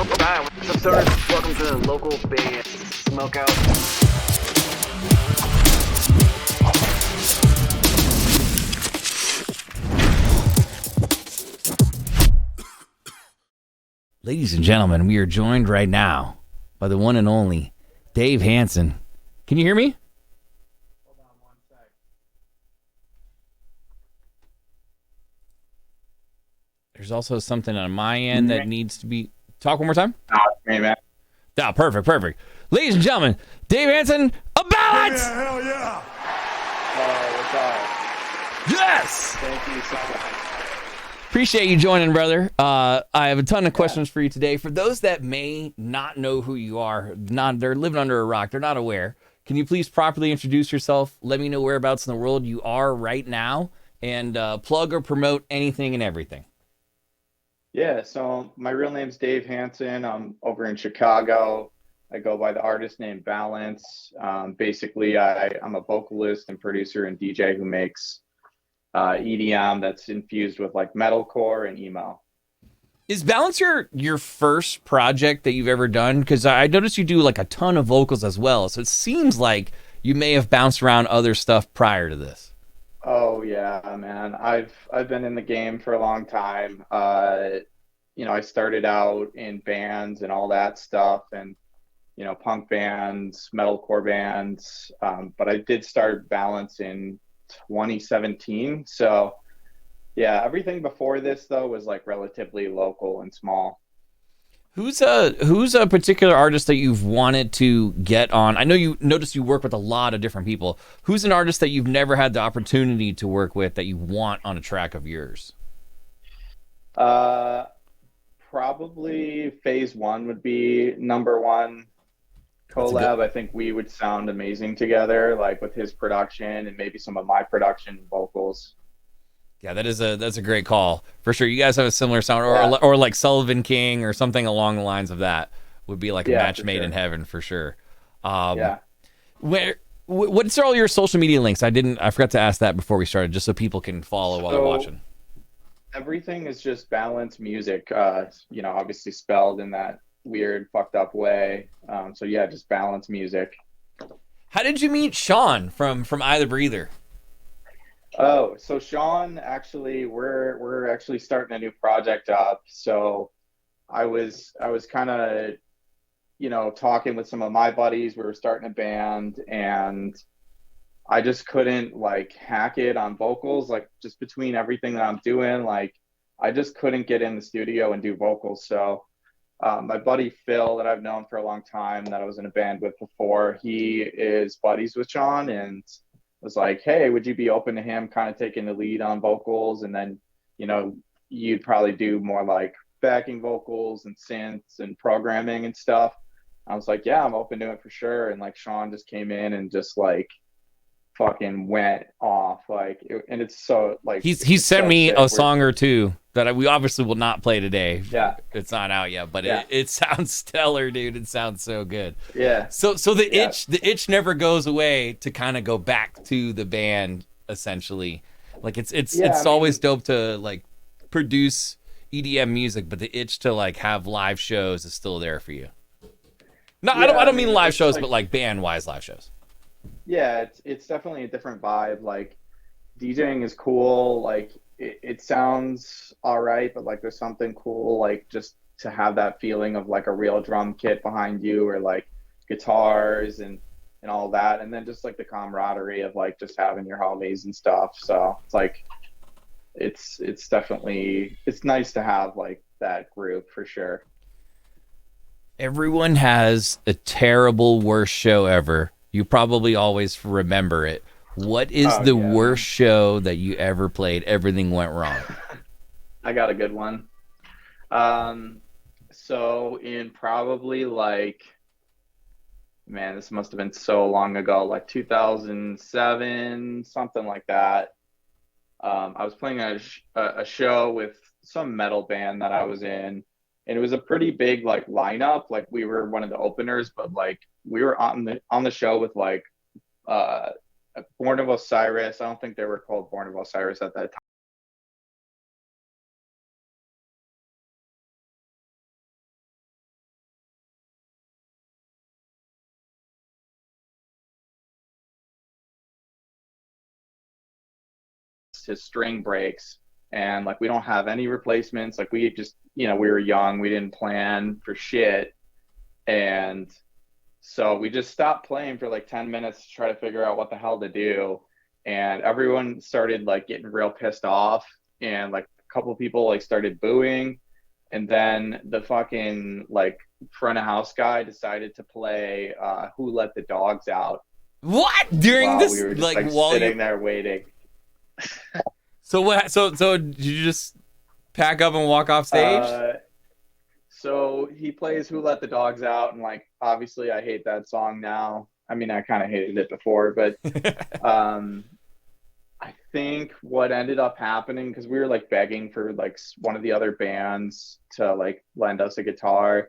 Hi, what's up, stoners? Welcome to the local band Smokeout. Ladies and gentlemen, we are joined right now by the one and only Bvlvnce. Can you hear me? Hold on one sec. There's also something on my end that needs to be... Talk one more time? Hey, man. Ah, perfect. Ladies and gentlemen, Bvlvnce, a ballot! Yeah, hell yeah! Oh, what's up? Yes! Thank you so much. Appreciate you joining, brother. I have a ton of questions for you today. For those that may not know who you are, they're living under a rock, they're not aware, can you please properly introduce yourself? Let me know whereabouts in the world you are right now, and plug or promote anything and everything. Yeah, so my real name's Bvlvnce. I'm over in Chicago. I go by the artist name Bvlvnce. Basically, I'm a vocalist and producer and DJ who makes EDM that's infused with like metalcore and emo. Is Balance your first project that you've ever done? Because I noticed you do like a ton of vocals as well. So it seems like you may have bounced around other stuff prior to this. Oh yeah, man. I've been in the game for a long time. I started out in bands and all that stuff, and punk bands, metalcore bands. But I did start Balance in 2017. So yeah, everything before this though was like relatively local and small. Who's a particular artist that you've wanted to get on? I know you noticed you work with a lot of different people. Who's an artist that you've never had the opportunity to work with that you want on a track of yours? Uh, Probably Phase One would be number one That's a good. collab. I think we would sound amazing together, like with his production and maybe some of my production and vocals. Yeah, that's a great call for sure. You guys have a similar sound, Yeah, or like Sullivan King or something along the lines of that would be like a yeah, match for made sure. in heaven for sure. Um, Yeah. what's all your social media links? I forgot to ask that before we started, just so people can follow while they're So watching. everything is just Balance Music, obviously spelled in that weird, fucked up way. So yeah, just Balance Music. How did you meet Sean from Either Breather? Oh, so Sean, actually, we're actually starting a new project up. So I was kind of, talking with some of my buddies. We were starting a band, and I just couldn't like hack it on vocals, like just between everything that I'm doing, like I just couldn't get in the studio and do vocals. So my buddy Phil, that I've known for a long time, that I was in a band with before, he is buddies with Sean, and was like, "Hey, would you be open to him kind of taking the lead on vocals, and then, you know, you'd probably do more like backing vocals and synths and programming and stuff." I was like, "Yeah, I'm open to it for sure." And like Sean just came in and just like fucking went off, and it's so like He's it's sent so me sick. a We're song or two that we obviously will not play today. Yeah, It's not out yet, but yeah, it sounds stellar, dude. It sounds so good. yeah, So yeah, the itch never goes away to kind of go back to the band essentially. Like yeah. it's always dope to like produce EDM music, but the itch to like have live shows is still there for you. No, Yeah, I I don't mean mean, live it's shows, like, but like band wise live shows. yeah, it's definitely a different vibe. Like DJing is cool. Like it sounds all right, but like there's something cool, like just to have that feeling of like a real drum kit behind you, or like guitars and all that, and then just like the camaraderie of like just having your homies and stuff. So it's like it's definitely, it's nice to have like that group for sure. Everyone has a terrible worst show ever. You probably always remember it. What is Oh the yeah, worst man. show that you ever played? Everything went wrong. I got a good one. Um, so in probably like, man, this must have been so long ago, like 2007, something like that. I was playing a show with some metal band that I was in, and it was a pretty big like lineup. Like we were one of the openers, but like we were on the show with like uh Born of Osiris. I don't think they were called Born of Osiris at that bursts, his string breaks, and like we don't have any replacements. Like we just, we were young, we didn't plan for shit, and so we just stopped playing for like 10 minutes to try to figure out what the hell to do. And everyone started like getting real pissed off, and like a couple people like started booing. And then the fucking like front of house guy decided to play Who Let the Dogs Out What? During while this, we were just like, like while sitting there waiting. So what? So did you just pack up and walk off stage? So he plays Who Let the Dogs Out, and like obviously I hate that song now. I mean, I kind of hated it before, but I think what ended up happening, because we were like begging for like one of the other bands to like lend us a guitar.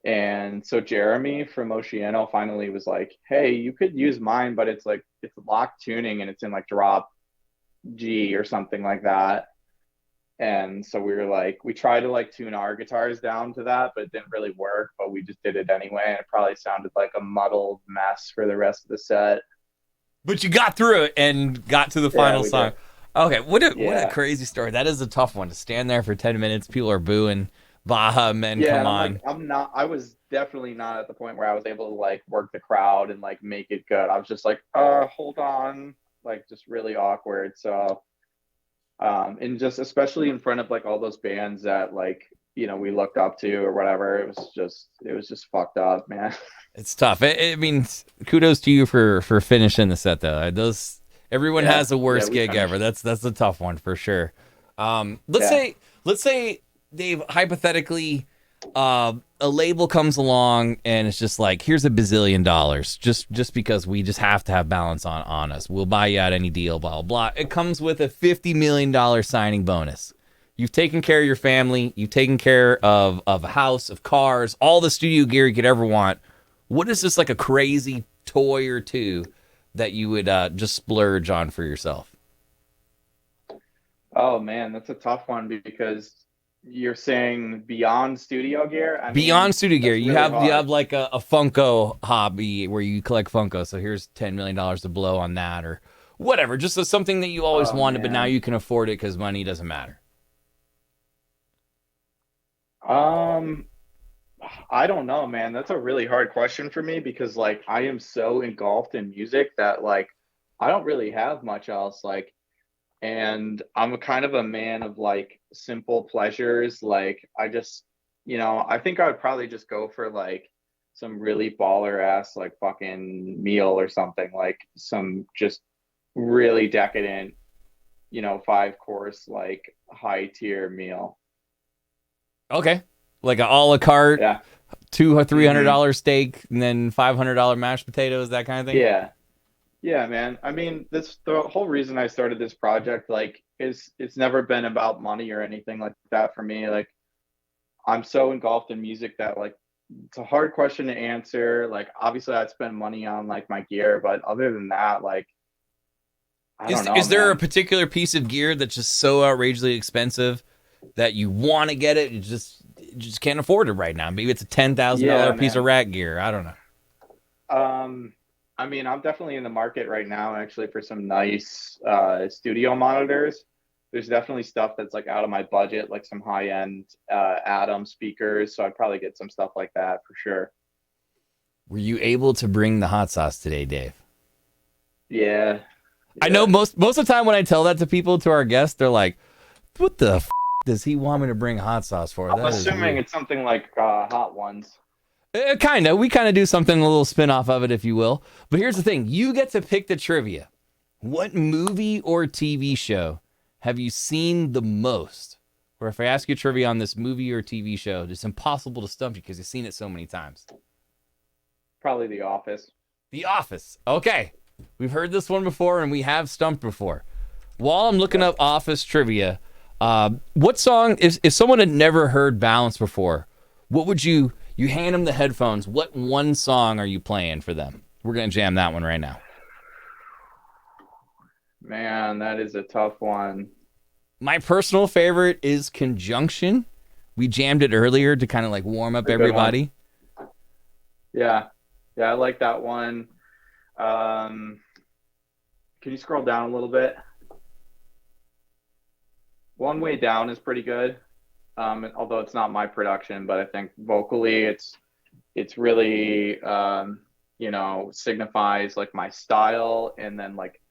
And so Jeremy from Oceano finally was like, hey, you could use mine, but it's like it's locked tuning and it's in like drop G or something like that. And so we were like, we tried to like tune our guitars down to that, but it didn't really work. But we just did it anyway. And it probably sounded like a muddled mess for the rest of the set. But you got through it and got to the final song. Did. Okay, what a crazy story. That is a tough one to stand there for 10 minutes. People are booing. Baja men, come on. Like, I was definitely not at the point where I was able to like work the crowd and like make it good. I was just like, hold on. Like just really awkward. So and just especially in front of like all those bands that like we looked up to or whatever, it was just fucked up, man. It's tough. I mean, kudos to you for finishing the set though. Everyone has the worst gig ever. That's a tough one for sure. Let's say Dave, hypothetically, a label comes along and it's just like, here's $1 bazillion just because we just have to have balance on us. We'll buy you out any deal, blah, blah, blah. It comes with a $50 million signing bonus. You've taken care of your family. You've taken care of a house, of cars, all the studio gear you could ever want. What is this like a crazy toy or two that you would just splurge on for yourself? Oh man, that's a tough one because you're saying beyond studio gear? Beyond studio gear, really you have like a Funko hobby where you collect Funko. So here's $10 million to blow on that or whatever. Just something that you always wanted, but now you can afford it because money doesn't matter. I don't know, man. That's a really hard question for me because like I am so engulfed in music that like I don't really have much else. Like, and I'm a kind of a man of like simple pleasures. Like I just, I think I would probably just go for like some really baller ass like fucking meal or something, like some just really decadent, 5-course like high tier meal. Okay. Like an a la carte, Yeah. $200 or $300 steak, and then $500 mashed potatoes, that kind of thing. Yeah. Yeah, man. I mean, the whole reason I started this project, like, is it's never been about money or anything like that for me. Like, I'm so engulfed in music that like it's a hard question to answer. Like, obviously, I'd spend money on like my gear, but other than that, like, I don't know. Is there man. a particular piece of gear that's just so outrageously expensive that you want to get it, you just can't afford it right now? Maybe it's a $10,000 piece of rack gear. I don't know. I mean, I'm definitely in the market right now, actually, for some nice studio monitors. There's definitely stuff that's like out of my budget, like some high-end Atom speakers. So I'd probably get some stuff like that for sure. Were you able to bring the hot sauce today, Dave? Yeah. I know most of the time when I tell that to people, to our guests, they're like, what the f*** does he want me to bring hot sauce for? I'm assuming it's something like Hot Ones. Kind of. We kind of do something, a little spin off of it, if you will. But here's the thing. You get to pick the trivia. What movie or TV show have you seen the most? Or if I ask you trivia on this movie or TV show, it's impossible to stump you because you've seen it so many times. Probably The Office. The Office. Okay. We've heard this one before and we have stumped before. While I'm looking up Office trivia, what song, if someone had never heard Balance before, what would you hand them the headphones, what one song are you playing for them? We're going to jam that one right now. Man, that is a tough one. My personal favorite is Conjunction. We jammed it earlier to kind of like warm up everybody. Yeah. Yeah, I like that one. Can you scroll down a little bit? One Way Down is pretty good. Although it's not my production, but I think vocally it's really signifies like my style. And then like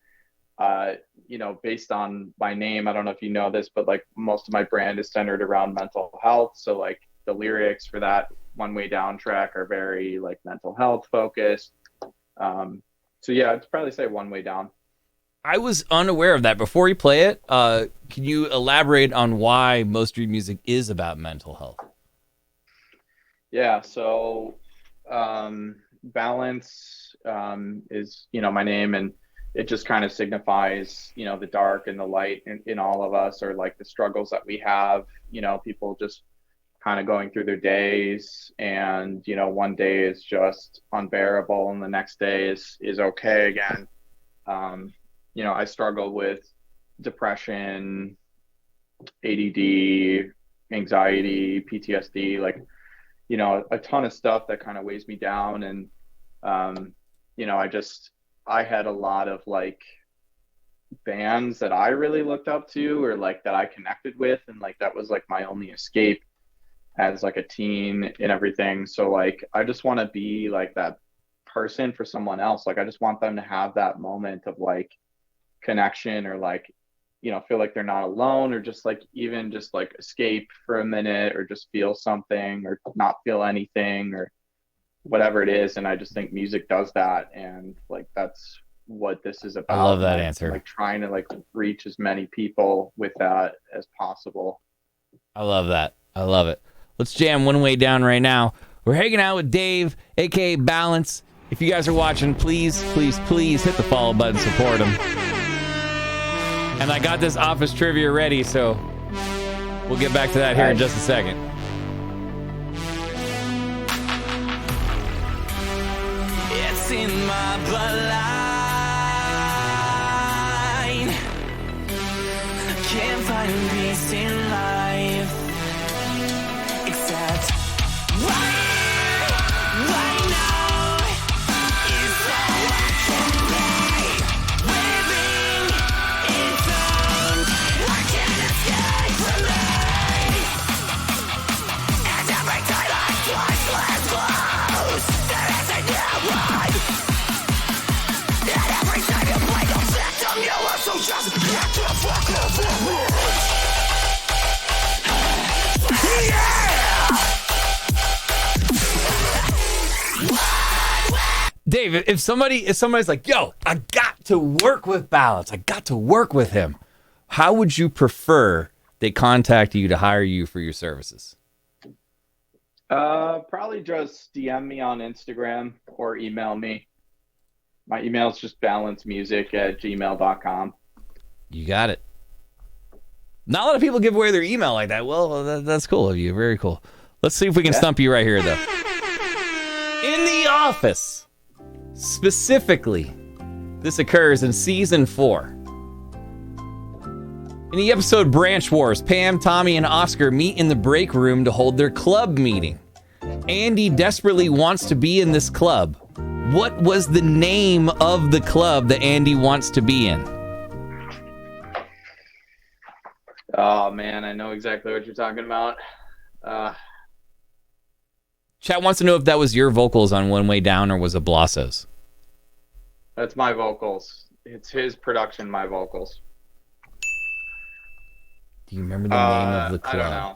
based on my name, I don't know if you know this, but like most of my brand is centered around mental health. So like the lyrics for that One Way Down track are very like mental health focused. So yeah, I'd probably say One Way Down. I was unaware of that. Before you play it, can you elaborate on why most of your music is about mental health? Yeah, so Balance is, my name, and it just kind of signifies, the dark and the light in all of us, or like the struggles that we have, people just kind of going through their days, and, one day is just unbearable and the next day is okay again. I struggle with depression, ADD, anxiety, PTSD, like, a ton of stuff that kind of weighs me down. And, I had a lot of like bands that I really looked up to, or like that I connected with. And like, that was like my only escape as like a teen and everything. So like, I just want to be like that person for someone else. Like, I just want them to have that moment of like connection, or like, feel like they're not alone, or just like, even just like escape for a minute, or just feel something, or not feel anything, or whatever it is. And I just think music does that. And like, that's what this is about. I love that like, answer. Like trying to like reach as many people with that as possible. I love that. I love it. Let's jam One Way Down right now. We're hanging out with Dave, aka Balance. If you guys are watching, please, please, please hit the follow button, support him. And I got this office trivia ready, so we'll get back to that here in just a second. It's in my bloodline. Can't find peace in life, except right now is all I can be. Living in zones I can't escape from me. And every time I twice less close, there is a new one. And every time you play the victim, you are so just get the fuck over me. Dave, if somebody's like, yo, I got to work with Balance, I got to work with him, how would you prefer they contact you to hire you for your services? Probably just DM me on Instagram or email me. My email is just balancemusic@gmail.com. You got it. Not a lot of people give away their email like that. Well, that's cool of you. Very cool. Let's see if we can stump you right here, though. In the Office. Specifically, this occurs in season 4. In the episode Branch Wars, Pam, Tommy, and Oscar meet in the break room to hold their club meeting. Andy desperately wants to be in this club. What was the name of the club that Andy wants to be in? Oh man, I know exactly what you're talking about. Chat wants to know if that was your vocals on One Way Down or was it Blasso's. That's my vocals. It's his production, my vocals. Do you remember the name of the club? I don't know.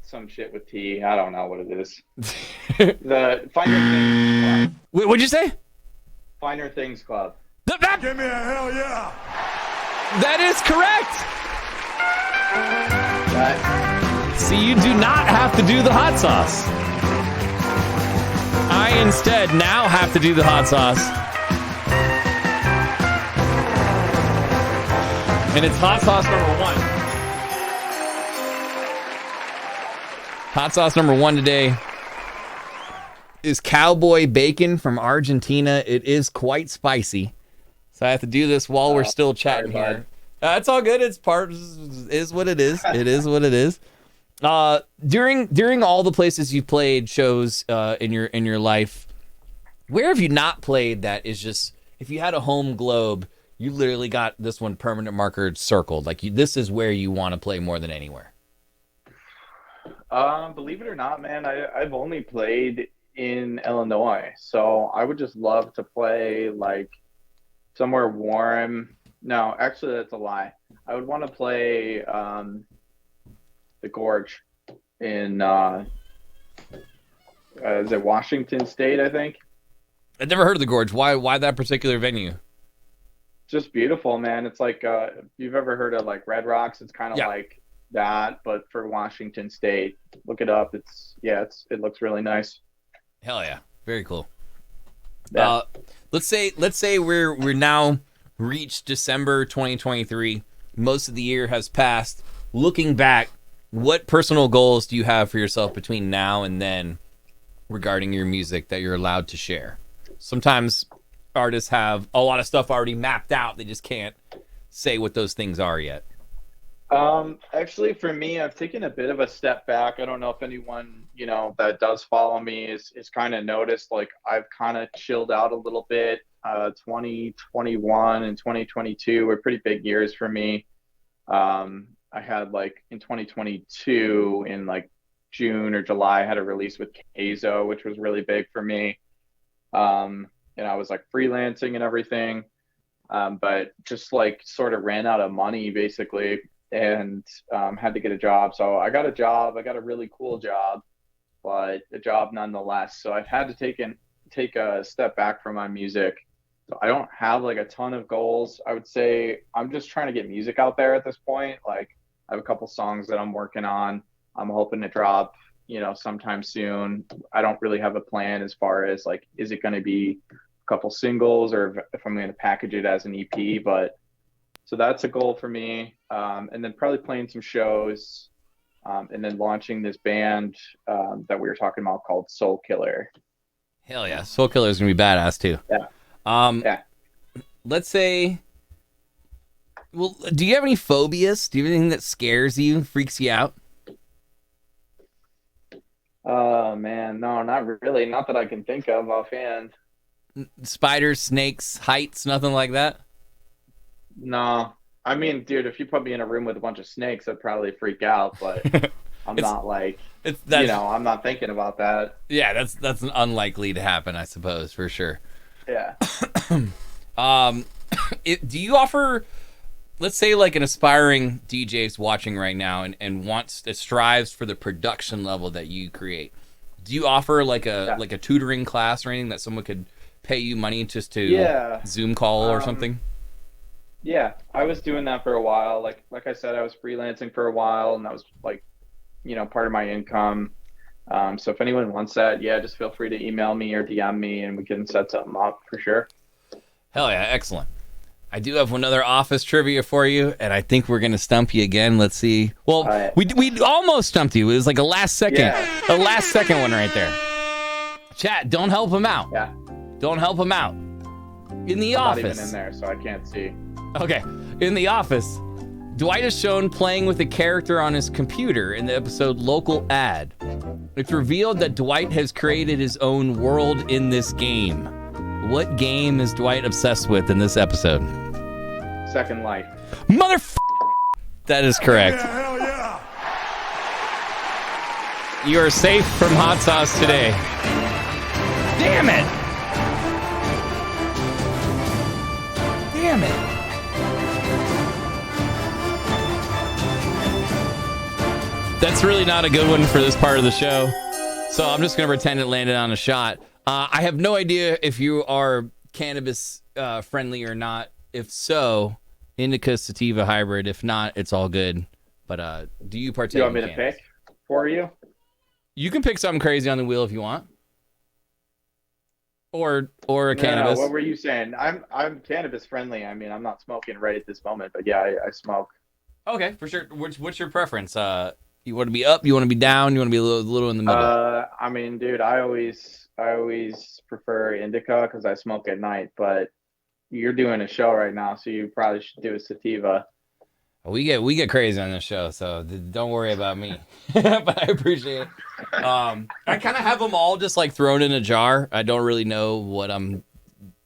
Some shit with T. I don't know what it is. The Finer Things Club. What'd you say? Finer Things Club. Give me a hell yeah. That is correct. See, you do not have to do the hot sauce. I instead now have to do the hot sauce. And it's hot sauce number 1. Hot sauce number 1 today is cowboy bacon from Argentina. It is quite spicy. So I have to do this while we're still chatting here. It's all good. It's part is what it is. It is what it is. During all the places you played shows in your life, where have you not played that is just, if you had a home globe, you literally got this one permanent marker circled. Like this is where you want to play more than anywhere. Believe it or not, man, I've only played in Illinois, so I would just love to play like somewhere warm. No, actually, that's a lie. I would want to play the Gorge in is it Washington State, I think. I've never heard of the Gorge. Why that particular venue? Just beautiful, man. It's like if you've ever heard of like Red Rocks, it's kind of like that, but for Washington State. Look it up. It looks really nice. Hell yeah. Very cool. Yeah. Let's say we're now reached December 2023. Most of the year has passed. Looking back, what personal goals do you have for yourself between now and then regarding your music that you're allowed to share? Sometimes artists have a lot of stuff already mapped out. They just can't say what those things are yet. Actually, for me, I've taken a bit of a step back. I don't know if anyone, that does follow me is kind of noticed, like I've kind of chilled out a little bit. 2021 and 2022 were pretty big years for me. I had like in 2022 in like June or July, I had a release with Keizo, which was really big for me. And I was like freelancing and everything. But just like sort of ran out of money basically, and had to get a job. So I got a job. I got a really cool job, but a job nonetheless. So I've had to take a step back from my music. So I don't have like a ton of goals. I would say I'm just trying to get music out there at this point. Like I have a couple songs that I'm working on. I'm hoping to drop, sometime soon. I don't really have a plan as far as like, is it going to be a couple singles or if I'm going to package it as an EP, but so that's a goal for me. And then probably playing some shows, and then launching this band that we were talking about called GhostKiller. Hell yeah. GhostKiller is going to be badass too. Yeah. Yeah. Let's say, well, do you have any phobias? Do you have anything that scares you, freaks you out? Oh man, no, not really. Not that I can think of offhand. Spiders, snakes, heights, nothing like that? No. I mean, dude, if you put me in a room with a bunch of snakes, I'd probably freak out, but I'm not like, I'm not thinking about that. Yeah, that's unlikely to happen, I suppose, for sure. Yeah. Do you offer, let's say like an aspiring DJ is watching right now and strives for the production level that you create. Do you offer like a tutoring class or anything that someone could pay you money just to Zoom call or something? Yeah, I was doing that for a while. Like I said, I was freelancing for a while, and that was like, part of my income. So if anyone wants that, just feel free to email me or DM me, and we can set something up for sure. Hell yeah, excellent. I do have one other office trivia for you, and I think we're gonna stump you again. Let's see. Well, we almost stumped you. It was like a last second one right there. Chat, don't help him out. Yeah. Don't help him out. In the office. Not even in there, so I can't see. Okay. In the office, Dwight is shown playing with a character on his computer in the episode Local Ad. It's revealed that Dwight has created his own world in this game. What game is Dwight obsessed with in this episode? Second Life. That is correct. Yeah, hell yeah. You are safe from hot sauce today. Damn it! Damn it! That's really not a good one for this part of the show. So I'm just going to pretend it landed on a shot. I have no idea if you are cannabis friendly or not. If so, indica sativa hybrid. If not, it's all good. But do you partake? You want me in to cannabis? pick for you? You can pick something crazy on the wheel if you want. Or a cannabis. No, what were you saying? I'm cannabis friendly. I mean, I'm not smoking right at this moment, but yeah, I smoke. Okay, for sure. What's your preference? You want to be up? You want to be down? You want to be a little in the middle? I mean, dude, I always prefer indica because I smoke at night. But you're doing a show right now, so you probably should do a sativa. We get crazy on this show, so don't worry about me. But I appreciate it. I kind of have them all just like thrown in a jar. I don't really know what I'm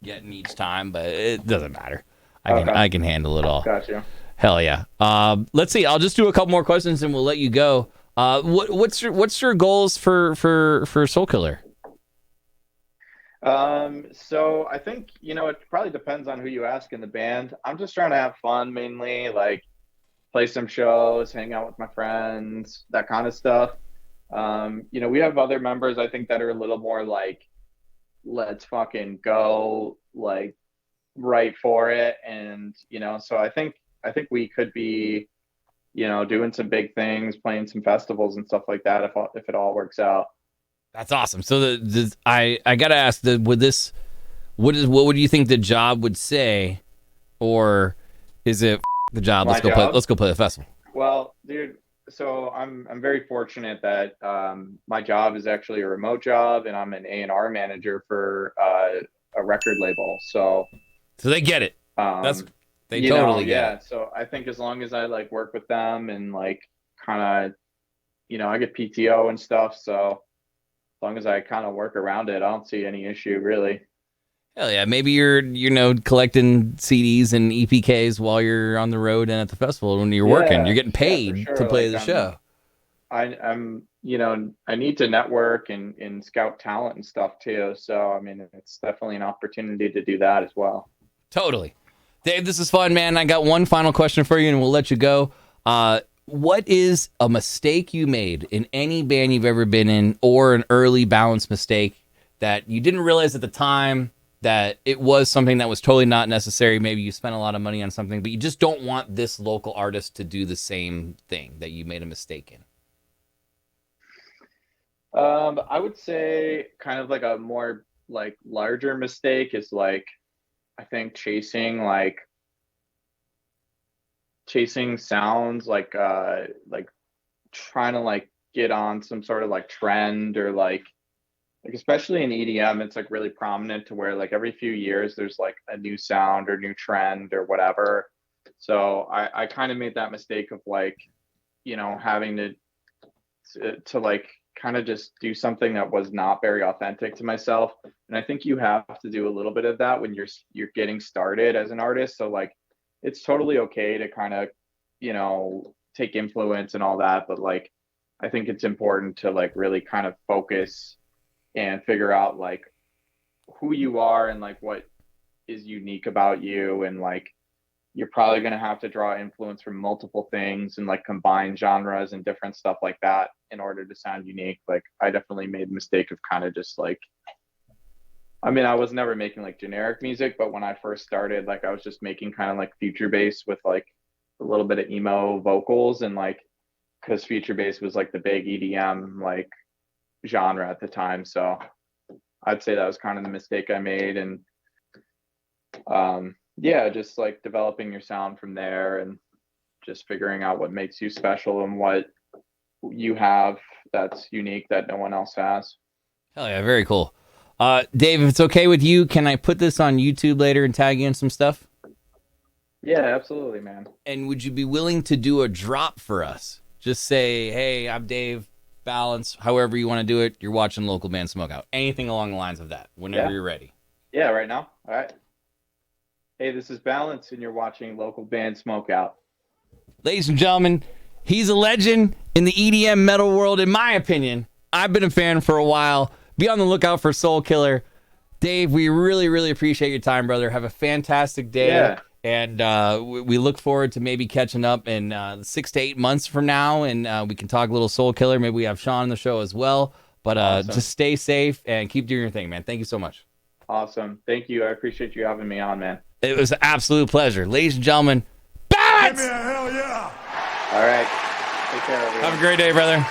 getting each time, but it doesn't matter. I can handle it all. Gotcha. Hell yeah. Let's see. I'll just do a couple more questions and we'll let you go. What's your goals for Soul Killer? So I think, it probably depends on who you ask in the band. I'm just trying to have fun mainly, like play some shows, hang out with my friends, that kind of stuff. We have other members, I think, that are a little more like, let's fucking go, like right for it. And, so I think we could be, doing some big things, playing some festivals and stuff like that if it all works out. That's awesome. So I gotta ask, what would you think the job would say, or is it the job? Let's go play the festival. Well, dude, so I'm very fortunate that my job is actually a remote job, and I'm an A&R manager for a record label. So they get it. They totally get it. So I think as long as I like work with them and like kind of, I get PTO and stuff. So as long as I kind of work around it, I don't see any issue really. Hell yeah. Maybe you're, collecting CDs and EPKs while you're on the road and at the festival when you're working. You're getting paid to play the show. I'm I need to network and scout talent and stuff too. So, I mean, it's definitely an opportunity to do that as well. Totally. Dave, this is fun, man. I got one final question for you and we'll let you go. What is a mistake you made in any band you've ever been in, or an early Bvlvnce mistake that you didn't realize at the time that it was something that was totally not necessary? Maybe you spent a lot of money on something, but you just don't want this local artist to do the same thing that you made a mistake in. I would say kind of like a more like larger mistake is like, I think chasing sounds like trying to like get on some sort of like trend, or like especially in EDM, it's like really prominent to where like every few years there's like a new sound or new trend or whatever. So I kind of made that mistake of like, having to like kind of just do something that was not very authentic to myself. And I think you have to do a little bit of that when you're getting started as an artist. So like, it's totally okay to kind of, take influence and all that. But like, I think it's important to like really kind of focus and figure out like who you are and like what is unique about you. And like, you're probably going to have to draw influence from multiple things and like combine genres and different stuff like that in order to sound unique. Like I definitely made the mistake of kind of just like, I mean, I was never making like generic music, but when I first started, like I was just making kind of like future bass with like a little bit of emo vocals, and like, cause future bass was like the big EDM like genre at the time. So I'd say that was kind of the mistake I made. And, just like developing your sound from there and just figuring out what makes you special and what you have that's unique that no one else has. Hell yeah, very cool. Dave, if it's okay with you, can I put this on YouTube later and tag you in some stuff? Yeah, absolutely, man. And would you be willing to do a drop for us? Just say, hey, I'm Dave, Bvlvnce, however you want to do it. You're watching local band Smokeout. Anything along the lines of that, whenever you're ready. Yeah, right now. All right. Hey, this is Bvlvnce, and you're watching local band Smokeout. Ladies and gentlemen, he's a legend in the EDM metal world, in my opinion. I've been a fan for a while. Be on the lookout for Soul Killer. Dave, we really, really appreciate your time, brother. Have a fantastic day. Yeah. And we look forward to maybe catching up in 6 to 8 months from now, and we can talk a little Soul Killer. Maybe we have Sean on the show as well. But awesome. Just stay safe and keep doing your thing, man. Thank you so much. Awesome. Thank you. I appreciate you having me on, man. It was an absolute pleasure. Ladies and gentlemen, Bvlvnce! Hell yeah! All right. Take care, everyone. Have a great day, brother.